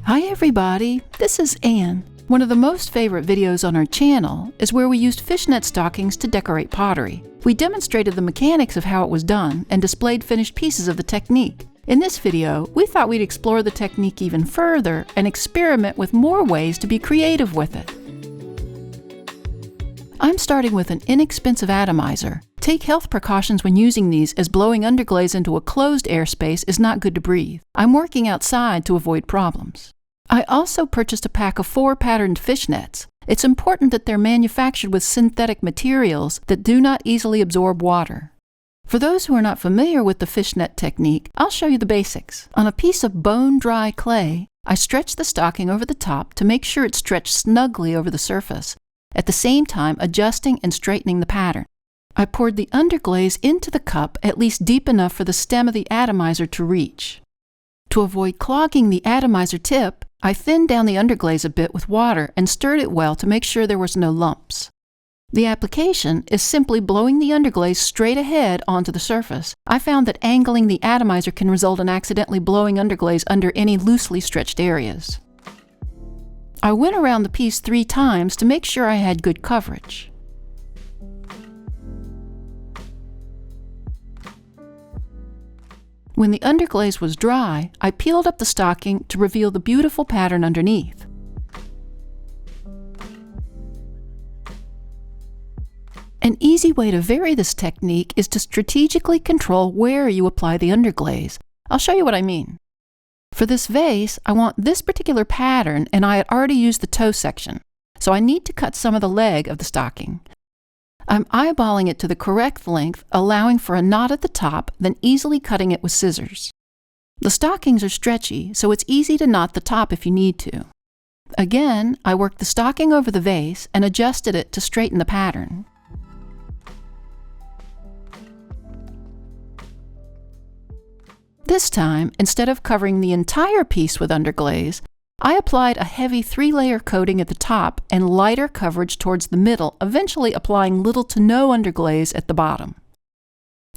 Hi everybody, this is Anne. One of the most favorite videos on our channel is where we used fishnet stockings to decorate pottery. We demonstrated the mechanics of how it was done and displayed finished pieces of the technique. In this video, we thought we'd explore the technique even further and experiment with more ways to be creative with it. I'm starting with an inexpensive atomizer. Take health precautions when using these, as blowing underglaze into a closed airspace is not good to breathe. I'm working outside to avoid problems. I also purchased a pack of 4 patterned fishnets. It's important that they're manufactured with synthetic materials that do not easily absorb water. For those who are not familiar with the fishnet technique, I'll show you the basics. On a piece of bone-dry clay, I stretch the stocking over the top to make sure it's stretched snugly over the surface, at the same time adjusting and straightening the pattern. I poured the underglaze into the cup at least deep enough for the stem of the atomizer to reach. To avoid clogging the atomizer tip, I thinned down the underglaze a bit with water and stirred it well to make sure there was no lumps. The application is simply blowing the underglaze straight ahead onto the surface. I found that angling the atomizer can result in accidentally blowing underglaze under any loosely stretched areas. I went around the piece 3 times to make sure I had good coverage. When the underglaze was dry, I peeled up the stocking to reveal the beautiful pattern underneath. An easy way to vary this technique is to strategically control where you apply the underglaze. I'll show you what I mean. For this vase, I want this particular pattern, and I had already used the toe section, so I need to cut some of the leg of the stocking. I'm eyeballing it to the correct length, allowing for a knot at the top, then easily cutting it with scissors. The stockings are stretchy, so it's easy to knot the top if you need to. Again, I worked the stocking over the vase and adjusted it to straighten the pattern. This time, instead of covering the entire piece with underglaze, I applied a heavy 3-layer coating at the top and lighter coverage towards the middle, eventually applying little to no underglaze at the bottom.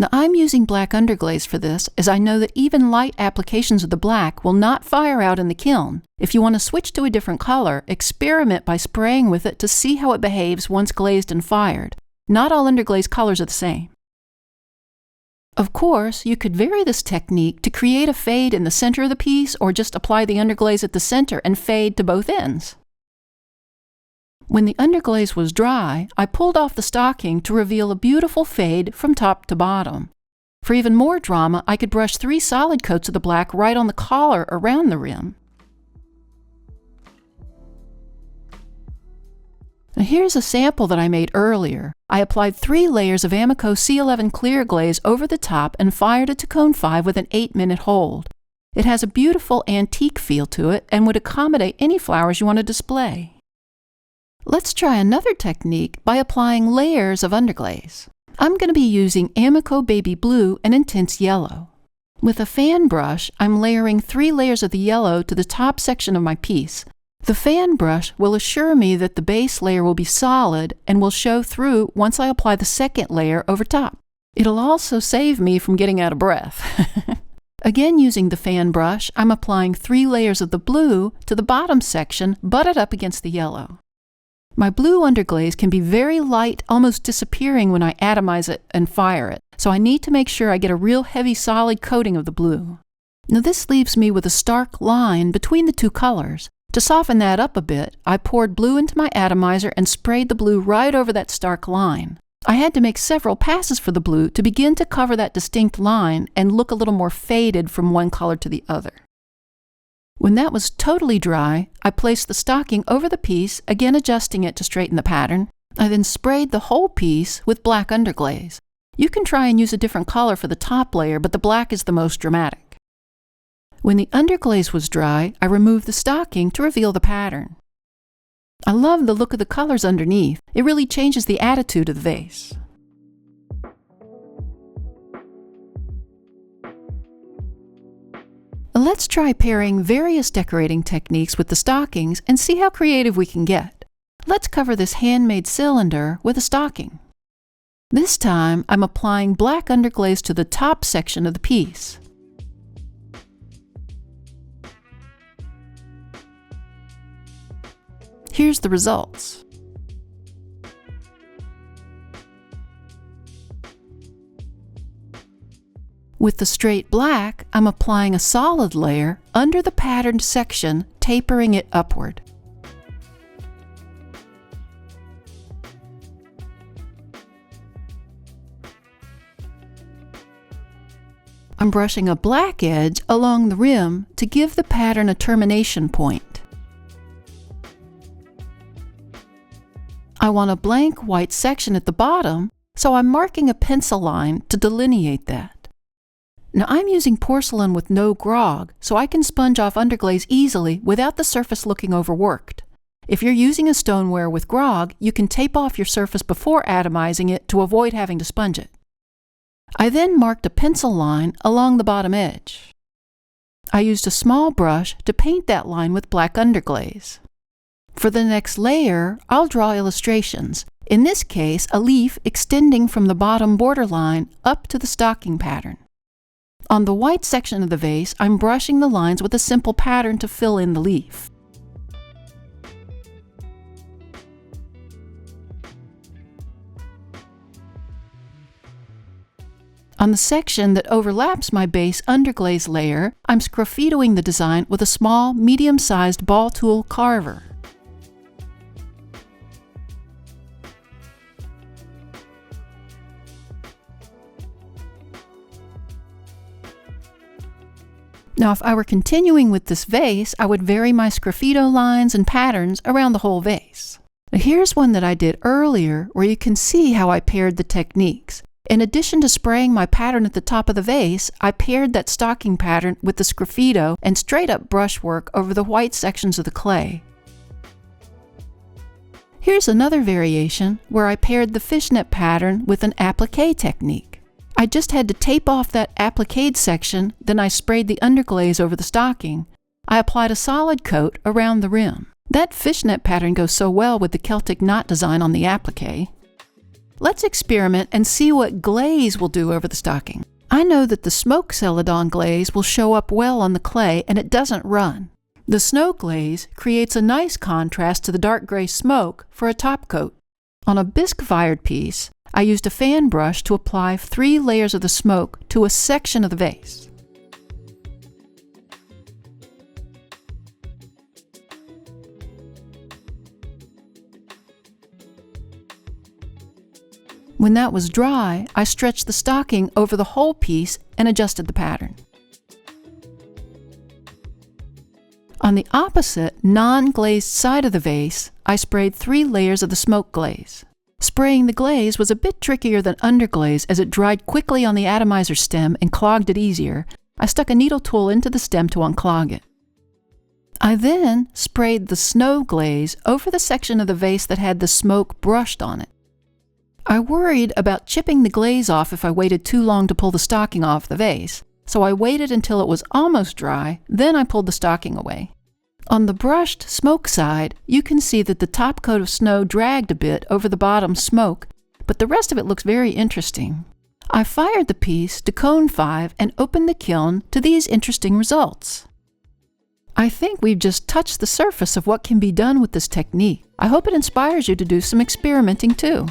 Now I'm using black underglaze for this, as I know that even light applications of the black will not fire out in the kiln. If you want to switch to a different color, experiment by spraying with it to see how it behaves once glazed and fired. Not all underglaze colors are the same. Of course, you could vary this technique to create a fade in the center of the piece, or just apply the underglaze at the center and fade to both ends. When the underglaze was dry, I pulled off the stocking to reveal a beautiful fade from top to bottom. For even more drama, I could brush 3 solid coats of the black right on the collar around the rim. Now here's a sample that I made earlier. I applied 3 layers of Amico C11 clear glaze over the top and fired it to cone 5 with an 8-minute hold. It has a beautiful antique feel to it and would accommodate any flowers you want to display. Let's try another technique by applying layers of underglaze. I'm going to be using Amico Baby Blue and Intense Yellow. With a fan brush, I'm layering 3 layers of the yellow to the top section of my piece. The fan brush will assure me that the base layer will be solid and will show through once I apply the second layer over top. It'll also save me from getting out of breath. Again, using the fan brush, I'm applying 3 layers of the blue to the bottom section, butted up against the yellow. My blue underglaze can be very light, almost disappearing when I atomize it and fire it, so I need to make sure I get a real heavy solid coating of the blue. Now this leaves me with a stark line between the 2 colors. To soften that up a bit, I poured blue into my atomizer and sprayed the blue right over that stark line. I had to make several passes for the blue to begin to cover that distinct line and look a little more faded from one color to the other. When that was totally dry, I placed the stocking over the piece, again adjusting it to straighten the pattern. I then sprayed the whole piece with black underglaze. You can try and use a different color for the top layer, but the black is the most dramatic. When the underglaze was dry, I removed the stocking to reveal the pattern. I love the look of the colors underneath. It really changes the attitude of the vase. Let's try pairing various decorating techniques with the stockings and see how creative we can get. Let's cover this handmade cylinder with a stocking. This time, I'm applying black underglaze to the top section of the piece. Here's the results. With the straight black, I'm applying a solid layer under the patterned section, tapering it upward. I'm brushing a black edge along the rim to give the pattern a termination point. I want a blank white section at the bottom, so I'm marking a pencil line to delineate that. Now I'm using porcelain with no grog, so I can sponge off underglaze easily without the surface looking overworked. If you're using a stoneware with grog, you can tape off your surface before atomizing it to avoid having to sponge it. I then marked a pencil line along the bottom edge. I used a small brush to paint that line with black underglaze. For the next layer, I'll draw illustrations, in this case a leaf extending from the bottom borderline up to the stocking pattern. On the white section of the vase, I'm brushing the lines with a simple pattern to fill in the leaf. On the section that overlaps my base underglaze layer, I'm sgraffitoing the design with a small, medium-sized ball tool carver. Now, if I were continuing with this vase, I would vary my sgraffito lines and patterns around the whole vase. Now, here's one that I did earlier where you can see how I paired the techniques. In addition to spraying my pattern at the top of the vase, I paired that stocking pattern with the sgraffito and straight-up brushwork over the white sections of the clay. Here's another variation where I paired the fishnet pattern with an applique technique. I just had to tape off that appliqued section, then I sprayed the underglaze over the stocking. I applied a solid coat around the rim. That fishnet pattern goes so well with the Celtic knot design on the applique. Let's experiment and see what glaze will do over the stocking. I know that the smoke celadon glaze will show up well on the clay and it doesn't run. The snow glaze creates a nice contrast to the dark gray smoke for a top coat. On a bisque-fired piece, I used a fan brush to apply 3 layers of the smoke to a section of the vase. When that was dry, I stretched the stocking over the whole piece and adjusted the pattern. On the opposite, non-glazed side of the vase, I sprayed 3 layers of the smoke glaze. Spraying the glaze was a bit trickier than underglaze as it dried quickly on the atomizer stem and clogged it easier. I stuck a needle tool into the stem to unclog it. I then sprayed the snow glaze over the section of the vase that had the smoke brushed on it. I worried about chipping the glaze off if I waited too long to pull the stocking off the vase, so I waited until it was almost dry, then I pulled the stocking away. On the brushed smoke side, you can see that the top coat of snow dragged a bit over the bottom smoke, but the rest of it looks very interesting. I fired the piece to cone 5 and opened the kiln to these interesting results. I think we've just touched the surface of what can be done with this technique. I hope it inspires you to do some experimenting too.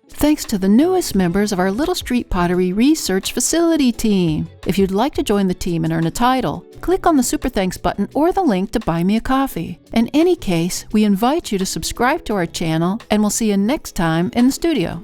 Thanks to the newest members of our Little Street Pottery Research Facility team. If you'd like to join the team and earn a title, click on the Super Thanks button or the link to buy me a coffee. In any case, we invite you to subscribe to our channel and we'll see you next time in the studio.